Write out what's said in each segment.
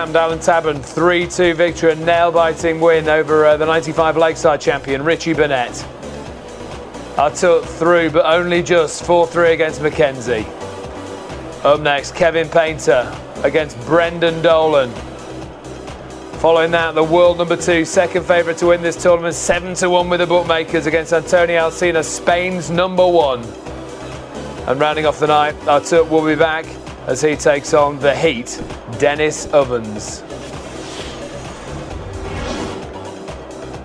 champ Alan Taburn, 3-2 victory, a nail-biting win over the 95 Lakeside champion Richie Burnett. Took through, but only just 4-3 against Mackenzie. Up next, Kevin Painter against Brendan Dolan. Following that, the world number 2, second favourite to win this tournament, 7-1 with the bookmakers against Antonio Alsina, Spain's number 1. And rounding off the night, Artur will be back as he takes on the Heat, Dennis Ovens.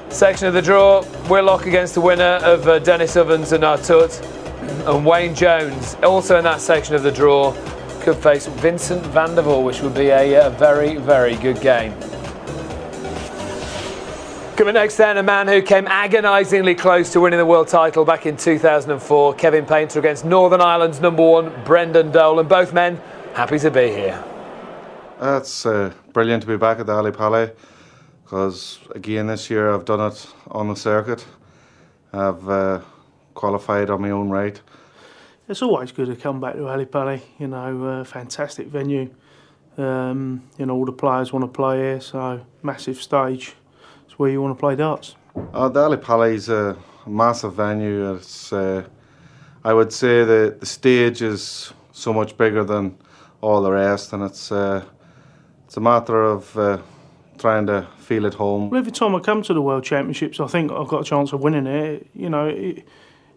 Section of the draw, Willock against the winner of Dennis Ovens and Artut. And Wayne Jones, also in that section of the draw, could face Vincent van der Voort, which would be a very, very good game. Coming next then, a man who came agonisingly close to winning the world title back in 2004, Kevin Painter against Northern Ireland's number 1, Brendan Dolan. Both men happy to be here. It's brilliant to be back at the Ali Pali, because again this year I've done it on the circuit. I've qualified on my own right. It's always good to come back to Ali Pali, you know, fantastic venue. You know, all the players want to play here, so massive stage. It's where you want to play darts. The Ali Pali is a massive venue. It's, I would say the stage is so much bigger than all the rest, and it's a matter of trying to feel at home. Well, every time I come to the World Championships, I think I've got a chance of winning it. You know,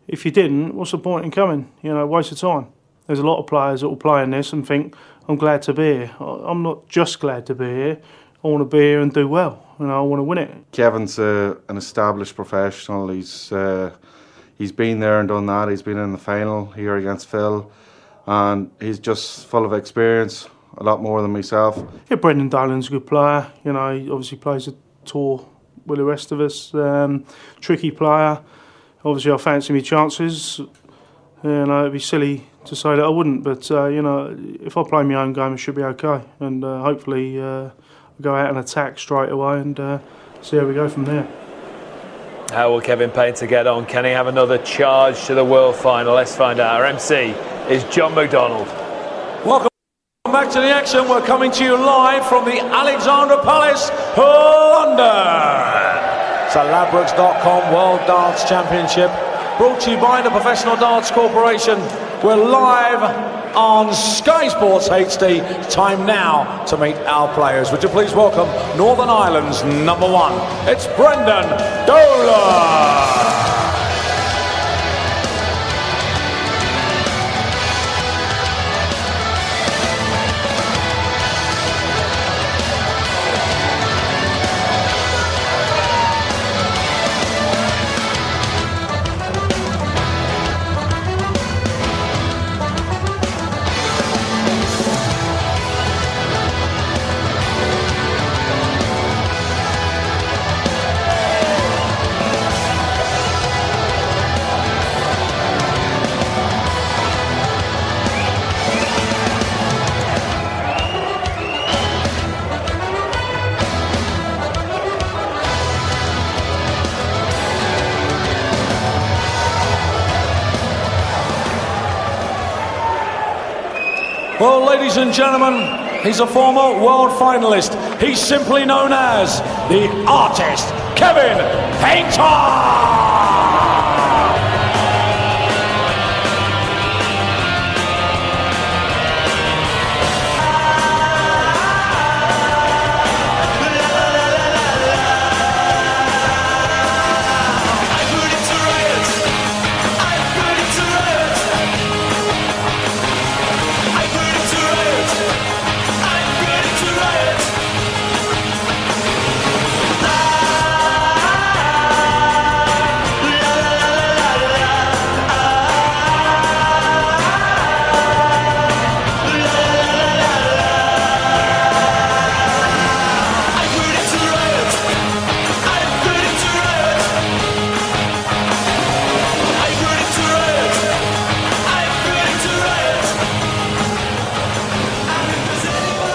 if you didn't, what's the point in coming? You know, waste of time. There's a lot of players that will play in this and think, I'm glad to be here. I'm not just glad to be here. I want to be here and do well. You know, I want to win it. Kevin's an established professional. He's been there and done that. He's been in the final here against Phil, and he's just full of experience, a lot more than myself. Yeah, Brendan Dolan's a good player. You know, he obviously plays a tour with the rest of us. Tricky player. Obviously, I fancy my chances. You know, it'd be silly to say that I wouldn't, but you know, if I play my own game, it should be okay, and hopefully go out and attack straight away and see how we go from there. How will Kevin Painter get on? Can he have another charge to the world final? Let's find out. Our MC is John McDonald. Welcome back to the action. We're coming to you live from the Alexandra Palace, London. It's a Ladbrokes.com World Darts Championship, brought to you by the Professional Darts Corporation. We're live on Sky Sports HD. Time now to meet our players. Would you please welcome Northern Ireland's number 1. It's Brendan Dolan. Well, ladies and gentlemen, he's a former world finalist. He's simply known as the artist, Kevin Painter!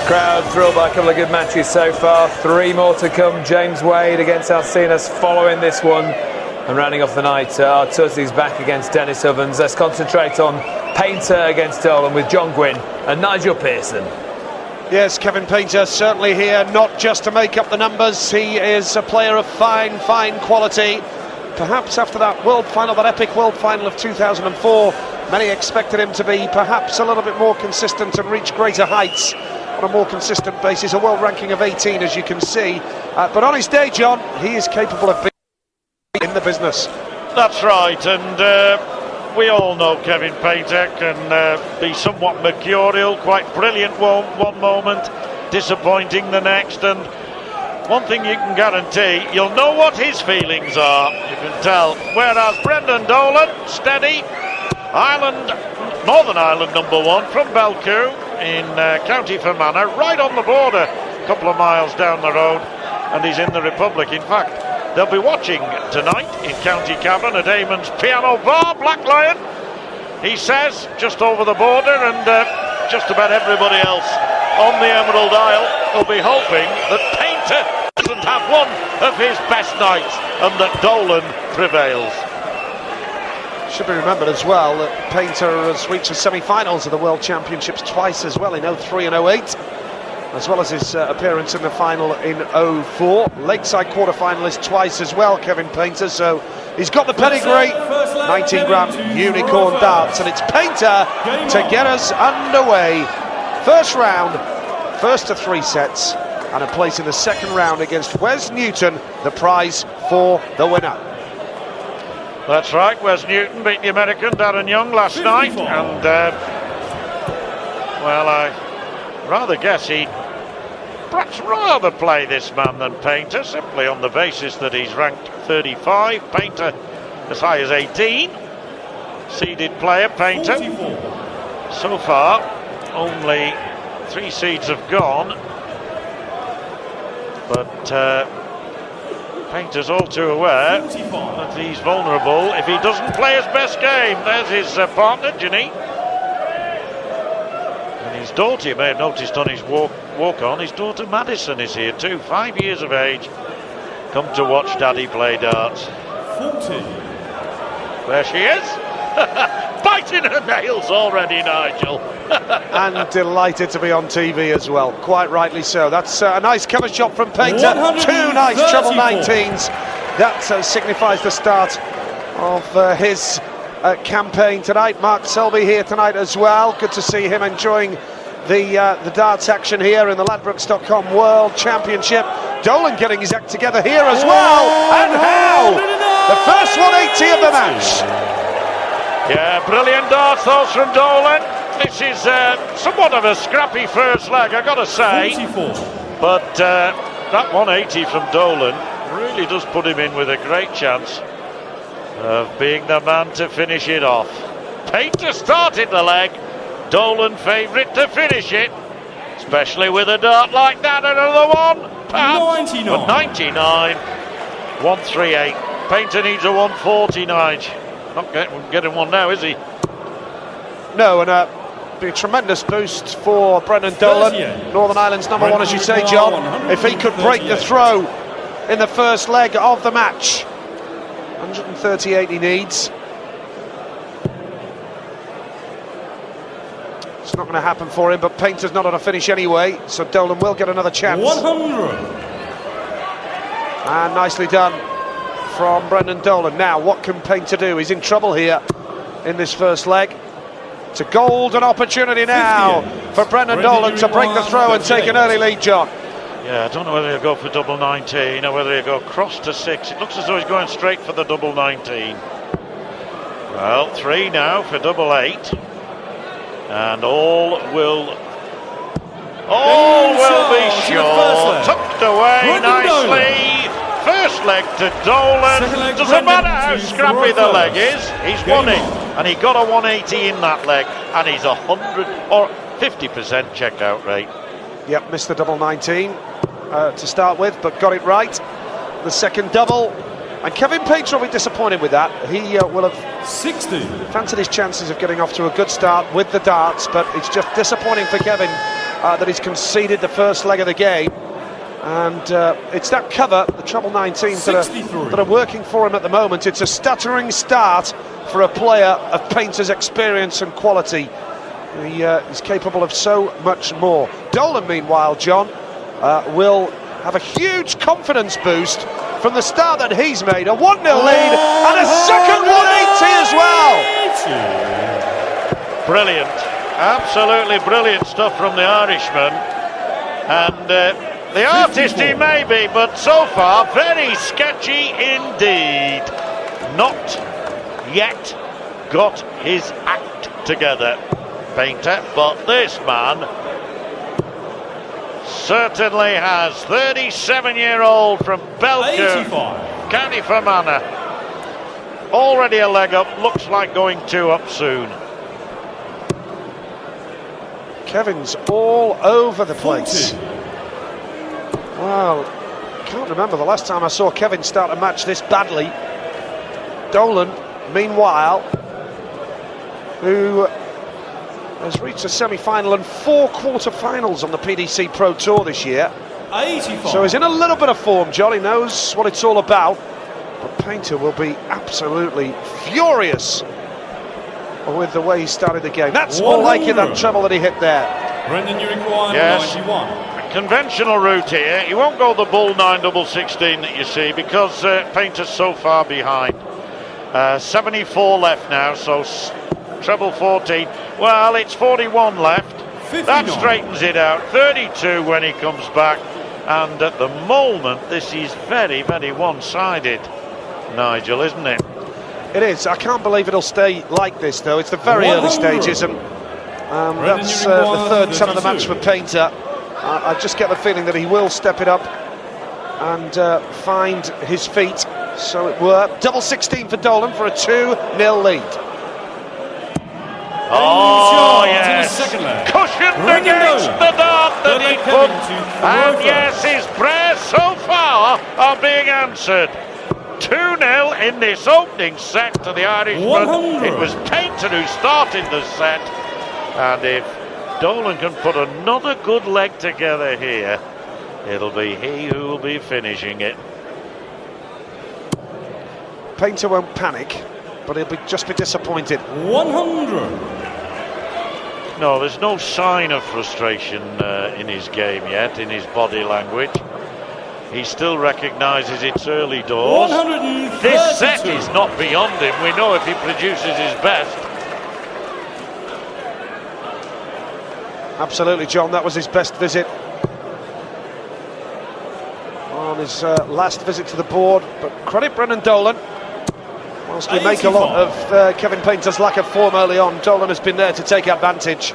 Crowd thrilled by a couple of good matches so far. 3 more to come. James Wade against Alcinas following this one. And rounding off the night, Artuzzi's back against Dennis Ovens. Let's concentrate on Painter against Dolan with John Gwynn and Nigel Pearson. Yes, Kevin Painter certainly here, not just to make up the numbers. He is a player of fine quality. Perhaps after that world final, that epic world final of 2004, many expected him to be perhaps a little bit more consistent and reach greater heights on a more consistent basis. A world ranking of 18, as you can see. But on his day, John, he is capable of being in the business. That's right, and we all know Kevin Painter can be somewhat mercurial, quite brilliant one moment, disappointing the next, and one thing you can guarantee, you'll know what his feelings are, you can tell. Whereas Brendan Dolan, steady, Northern Ireland #1 from Belcoo in County Fermanagh, right on the border, a couple of miles down the road, and he's in the Republic. In fact, they'll be watching tonight in County Cavan at Eamon's Piano Bar, Black Lion, he says, just over the border, and just about everybody else on the Emerald Isle will be hoping that Painter doesn't have one of his best nights and that Dolan prevails. Should be remembered as well that Painter has reached the semi-finals of the World Championships twice as well, in 03 and 08, as well as his appearance in the final in 04. Lakeside quarter-finalist twice as well, Kevin Painter, so he's got the pedigree. 19-gram unicorn darts, and it's Painter to get us underway. First round, first to 3 sets, and a place in the second round against Wes Newton, the prize for the winner. That's right, Wes Newton beat the American Darren Young last night, and well, I rather guess he'd perhaps rather play this man than Painter, simply on the basis that he's ranked 35, Painter as high as 18. Seeded player, Painter. So far, only 3 seeds have gone, but Painter's all too aware that he's vulnerable if he doesn't play his best game. There's his partner, Ginny. And his daughter, you may have noticed on his walk-on, his daughter Madison is here too, 5 years of age. Come to watch Daddy play darts. 40. There she is. Biting her nails already, Nigel. And delighted to be on TV as well, quite rightly so. That's a nice cover shot from Painter. 2 nice treble 19s. That signifies the start of his campaign tonight. Mark Selby here tonight as well. Good to see him enjoying the darts action here in the Ladbrokes.com World Championship. Dolan getting his act together here as well. And how? The first 180 of the match. Yeah, brilliant darts those from Dolan. This is somewhat of a scrappy first leg, I gotta say. 44. But that 180 from Dolan really does put him in with a great chance of being the man to finish it off. Painter started the leg, Dolan favourite to finish it, especially with a dart like that. Another one, perhaps. 99. But 99, 138. Painter needs a 149. Not getting one now, is he? No, and be a tremendous boost for Brendan Dolan, Northern Ireland's #1, as you say, John, if he could break the throw in the first leg of the match. 138 he needs. It's not going to happen for him, but Painter's not on a finish anyway, so Dolan will get another chance. 100. And nicely done from Brendan Dolan. Now, what can Painter do? He's in trouble here in this first leg. It's a golden opportunity now for Brendan Dolan to break the throw and take an early lead, John. Yeah, I don't know whether he'll go for double 19 or whether he'll go cross to 6. It looks as though he's going straight for the double 19. Well, 3 now for double 8. And all will be sure. Tucked away nicely. First leg to Dolan. Doesn't matter how scrappy the leg is, he's won it. And he got a 180 in that leg, and he's 100 or 50% checkout rate. Yep, missed the double 19 to start with, but got it right. The second double. And Kevin Painter will be disappointed with that. He will have 60. Fancied his chances of getting off to a good start with the darts, but it's just disappointing for Kevin that he's conceded the first leg of the game. And it's that cover, the treble 19s that are working for him at the moment. It's a stuttering start for a player of Painter's experience and quality. He's capable of so much more. Dolan, meanwhile, John, will have a huge confidence boost from the start that he's made. A 1-0 lead and a second 180 as well. Brilliant, absolutely brilliant stuff from the Irishman. And the artist he may be, but so far very sketchy indeed. Not yet got his act together, Painter, but this man certainly has. 37-year-old from Belcombe, County Fermanagh. Already a leg up, looks like going 2 up soon. Kevin's all over the place. Well, can't remember the last time I saw Kevin start a match this badly. Dolan, meanwhile, who has reached a semi-final and 4 quarter-finals on the PDC Pro Tour this year. 85. So he's in a little bit of form, John. He knows what it's all about. But Painter will be absolutely furious with the way he started the game. That's more like it, that treble that he hit there. Brendan, you require Yes. 91. Conventional route here. He won't go the bull 9-16 that you see because Painter's so far behind. 74 left now, so treble 14. Well, it's 41 left. 59. That straightens it out. 32 when he comes back. And at the moment, this is very, very one-sided, Nigel, isn't it? It is. I can't believe it'll stay like this, though. It's the very early stages, and that's the third ton of the match for Painter. I just get the feeling that he will step it up and find his feet. So it were. Double 16 for Dolan for a 2-0 lead. Oh, yes. Cushioned against the dart that he put. And yes, his prayers so far are being answered. 2-0 in this opening set to the Irishman. 100. It was Painter who started the set. And if Dolan can put another good leg together here, it'll be he who will be finishing it. Painter won't panic, but he'll just be disappointed. 100. No, there's no sign of frustration in his game yet, in his body language. He still recognises it's early doors. 132. This set is not beyond him. We know if he produces his best. Absolutely, John, that was his best visit on his last visit to the board. But credit Brendan Dolan. Whilst we make a lot of Kevin Painter's lack of form early on, Dolan has been there to take advantage.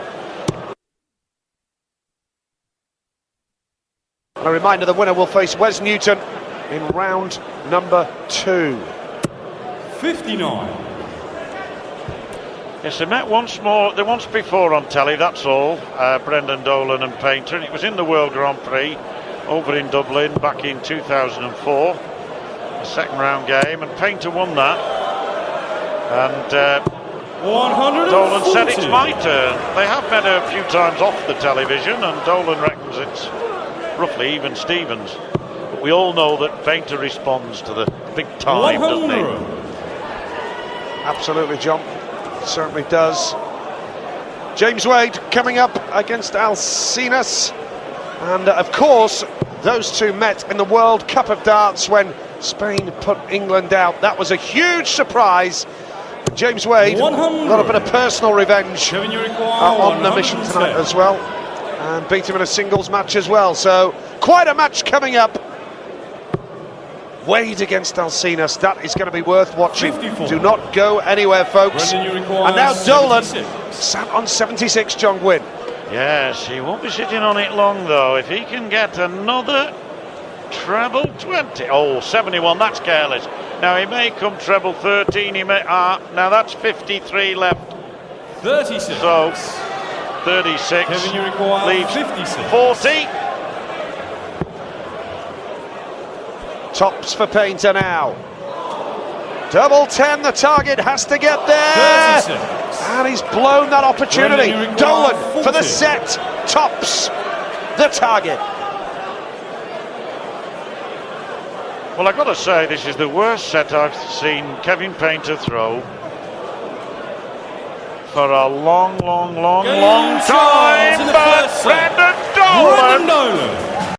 And a reminder, the winner will face Wes Newton in round number 2. 59. Yes, they met once before on telly, that's all, Brendan Dolan and Painter, and it was in the World Grand Prix over in Dublin back in 2004, a second round game, and Painter won that. And Dolan said it's my turn. They have met a few times off the television, and Dolan reckons it's roughly even Stevens. But we all know that Painter responds to the big time, 100. doesn't he? Absolutely, John. Certainly does. James Wade coming up against Alcinas, and of course those two met in the World Cup of Darts when Spain put England out. That was a huge surprise. James Wade 100. got a bit of personal revenge on the mission tonight 110. as well, and beat him in a singles match as well. So quite a match coming up. Wade against Alcinas, that is going to be worth watching. 54. Do not go anywhere, folks. Brendan, you And require now Dolan 76. sat on 76, John Gwynn. Yes, he won't be sitting on it long though. If he can get another treble 20, 71, that's careless. Now he may come treble 13, he may, now that's 53 left. 36. So 36 Kevin, you require leaves 56. 40. Tops for Painter now. Double 10, the target has to get there. 36. And he's blown that opportunity. Brendan, you require Dolan for the 40. set. Tops the target. Well, I've got to say, this is the worst set I've seen Kevin Painter throw for a long Game time. in the But first set. Brendan Dolan Dolan. Dolan.